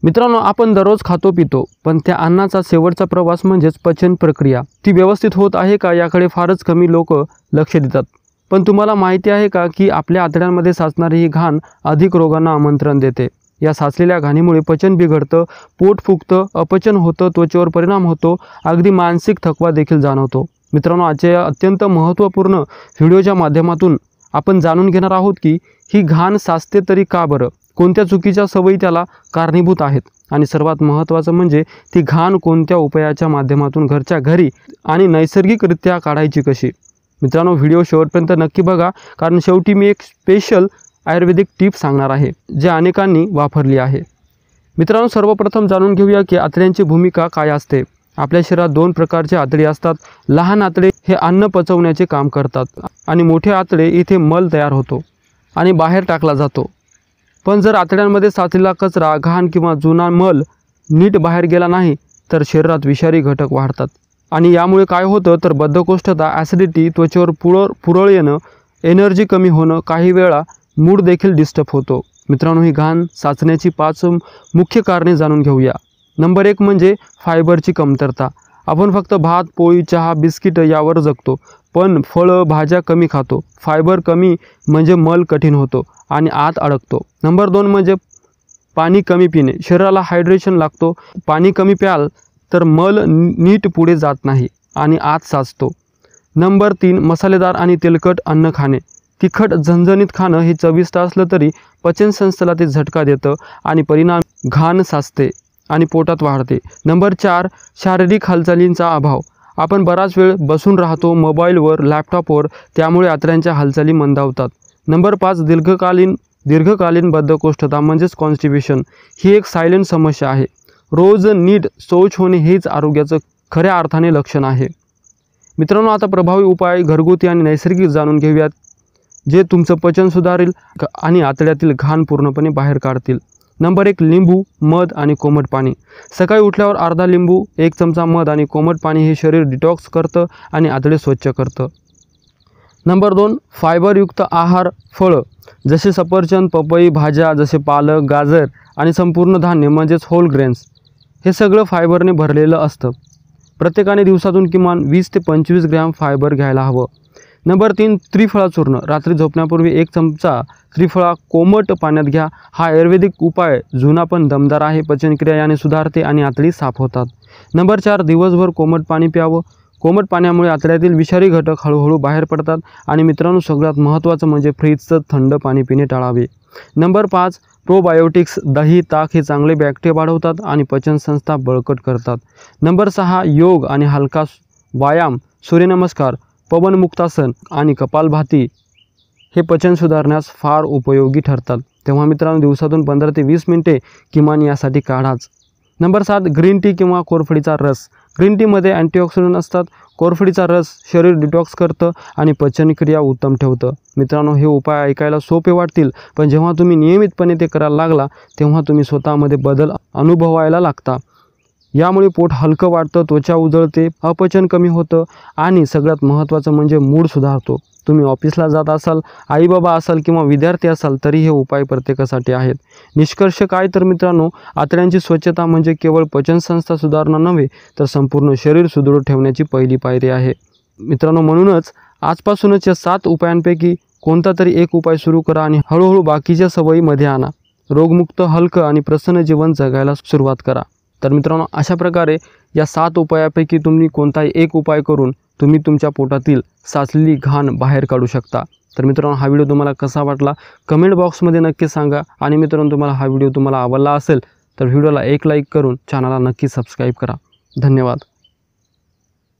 मित्रांनो, आपण दररोज खातो पितो, पण त्या अन्नाचा शेवटचा प्रवास म्हणजेच पचन प्रक्रिया ती व्यवस्थित होत आहे का याकडे फारच कमी लोक लक्ष देतात। पण तुम्हाला माहिती आहे का की आपल्या आतड्यांमध्ये साचणारी ही घाण अधिक रोगांना आमंत्रण देते। या साचलेल्या घाणीमुळे पचन बिघडतं, पोट फुगतं, अपचन होतं, त्वचेवर परिणाम होतो, अगदी मानसिक थकवा देखील जाणवतो। मित्रांनो, आजच्या या अत्यंत महत्त्वपूर्ण व्हिडिओच्या माध्यमातून आपण जाणून घेणार आहोत की ही घाण साचते तरी का बरं, कोणत्या चुकीच्या सवयी त्याला कारणीभूत आहेत आणि सर्वात महत्त्वाचं म्हणजे ती घाण कोणत्या उपायाच्या माध्यमातून घरच्या घरी आणि नैसर्गिकरित्या काढायची कशी। मित्रांनो, व्हिडिओ शेवटपर्यंत नक्की बघा, कारण शेवटी मी एक स्पेशल आयुर्वेदिक टिप सांगणार आहे जे अनेकांनी वापरली आहे। मित्रांनो, सर्वप्रथम जाणून घेऊया की आतड्यांची भूमिका काय असते। आपल्या शरीरात दोन प्रकारचे आतडे असतात। लहान आतडे हे अन्न पचवण्याचे काम करतात आणि मोठे आतडे इथे मल तयार होतो आणि बाहेर टाकला जातो। पण जर आतड्यांमध्ये साचलेला कचरा, घाण किंवा जुना मल नीट बाहेर गेला नाही तर शरीरात विषारी घटक वाढतात आणि यामुळे काय होतं तर बद्धकोष्ठता, ॲसिडिटी, त्वचेवर पुरळ येणं, एनर्जी कमी होणं, काही वेळा मूड देखील डिस्टर्ब होतो। मित्रांनो, ही घाण साचण्याची 5 मुख्य कारणे जाणून घेऊया। नंबर 1 म्हणजे फायबरची कमतरता। आपण फक्त भात, पोळी, चहा, बिस्किट यावर जगतो, पण फळं, भाज्या कमी खातो। फायबर कमी म्हणजे मल कठीण होतो आणि आत अडकतो। नंबर 2 म्हणजे पाणी कमी पिणे। शरीराला हायड्रेशन लागतो, पाणी कमी प्याल तर मल नीट पुढे जात नाही आणि आत साचतो। नंबर 3 मसालेदार आणि तेलकट अन्न खाणे। तिखट झणझणीत खाणं हे चविष्ट असलं तरी पचनसंस्थेला ते झटका देतं आणि परिणाम घाण साचते आणि पोटात वाढते। नंबर 4 शारीरिक हालचालींचा अभाव। आपण बराच वेळ बसून राहतो, मोबाईलवर, लॅपटॉपवर, त्यामुळे आतड्यांच्या हालचाली मंदावतात। नंबर 5 दीर्घकालीन बद्धकोष्ठता म्हणजेच कॉन्स्टिपेशन। ही एक सायलेंट समस्या आहे। रोज नीट शौच होणे हेच आरोग्याचं खऱ्या अर्थाने लक्षण आहे। मित्रांनो, आता प्रभावी उपाय घरगुती आणि नैसर्गिक जाणून घेऊयात जे तुमचं पचन सुधारेल आणि आतड्यातील घाण पूर्णपणे बाहेर काढतील। नंबर 1 लिंबू, मध आणि कोमट पाणी। सकाळी उठल्यावर अर्धा लिंबू, 1 चमचा मध आणि कोमट पाणी हे शरीर डिटॉक्स करतं आणि आतडे स्वच्छ करतं। नंबर 2 फायबरयुक्त आहार, फळं जसे सफरचंद, पपई, भाज्या जसे पालक, गाजर आणि संपूर्ण धान्य म्हणजेच होल ग्रेन्स हे सगळं फायबरने भरलेलं असतं। प्रत्येकाने दिवसातून किमान 20 ते 25 ग्रॅम फायबर घ्यायला हवं। नंबर 3 त्रिफळा चूर्ण। रात्री झोपण्यापूर्वी 1 चमचा त्रिफळा कोमट पाण्यात घ्या। हा आयुर्वेदिक उपाय जुना पण दमदार आहे। पचनक्रिया याने सुधारते आणि आतडी साफ होतात। नंबर 4 दिवसभर कोमट पाणी प्यावं। कोमट पाण्यामुळे आतड्यातील विषारी घटक हळूहळू बाहेर पडतात आणि मित्रांनो, सगळ्यात महत्त्वाचं म्हणजे फ्रीजचं थंड पाणी पिणे टाळावे। Number 5 probiotics. दही, ताक हे चांगले बॅक्टेरिया वाढवतात आणि पचनसंस्था बळकट करतात। नंबर 6 योग आणि हलका व्यायाम, सूर्यनमस्कार, पवनमुक्तासन आणि कपालभाती हे पचन सुधारण्यास फार उपयोगी ठरतात। तेव्हा मित्रांनो, दिवसातून 15 ते 20 मिनिटे किमान यासाठी काढाच। नंबर 7 ग्रीन टी किंवा कोरफडीचा रस। ग्रीन टीमध्ये अँटीऑक्सिडंट असतात। कोरफडीचा रस शरीर डिटॉक्स करतं आणि पचनक्रिया उत्तम ठेवतं। मित्रांनो, हे उपाय ऐकायला सोपे वाटतील, पण जेव्हा तुम्ही नियमितपणे ते करायला लागला तेव्हा तुम्ही स्वतःमध्ये बदल अनुभवायला लागता। यामुळे पोट हलकं वाटतं, त्वचा उजळते, अपचन कमी होतं आणि सगळ्यात महत्त्वाचं म्हणजे मूड सुधारतो। तुम्ही ऑफिसला जात असाल, आईबाबा असाल किंवा विद्यार्थी असाल तरी हे उपाय प्रत्येकासाठी आहेत। निष्कर्ष काय तर मित्रांनो, आतड्यांची स्वच्छता म्हणजे केवळ पचनसंस्था सुधारणा नव्हे तर संपूर्ण शरीर सुदृढ ठेवण्याची पहिली पायरी आहे। मित्रांनो, म्हणूनच आजपासूनच या 7 उपायांपैकी कोणता तरी एक उपाय सुरू करा आणि हळूहळू बाकीच्या सवयीमध्ये आणा। रोगमुक्त, हलकं आणि प्रसन्न जीवन जगायला सुरुवात करा। तर मित्रांनो, अशा प्रकारे या 7 उपायापैकी तुम्ही कोणताही एक उपाय करून तुम्ही तुमच्या पोटातील साचलेली घाण बाहेर काढू शकता। तर मित्रांनो, हा व्हिडिओ तुम्हाला कसा वाटला कमेंट बॉक्समध्ये नक्की सांगा आणि मित्रांनो, तुम्हाला हा व्हिडिओ आवडला असेल तर व्हिडिओला एक लाईक करून चॅनलला नक्की सबस्क्राईब करा। धन्यवाद।